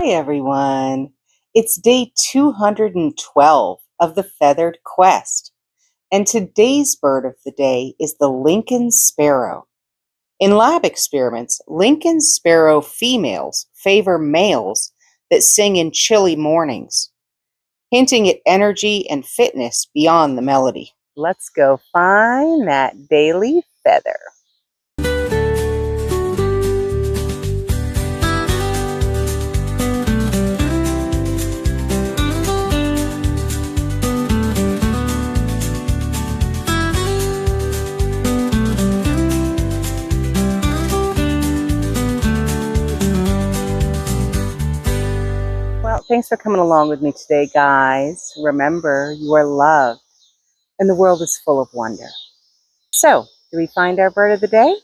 Hi, everyone. It's day 212 of the Feathered Quest, and today's bird of the day is the Lincoln Sparrow. In lab experiments, Lincoln Sparrow females favor males that sing in chilly mornings, hinting at energy and fitness beyond the melody. Let's go find that daily feather. Well, thanks for coming along with me today, guys. Remember, you are loved, and the world is full of wonder. So, do we find our bird of the day?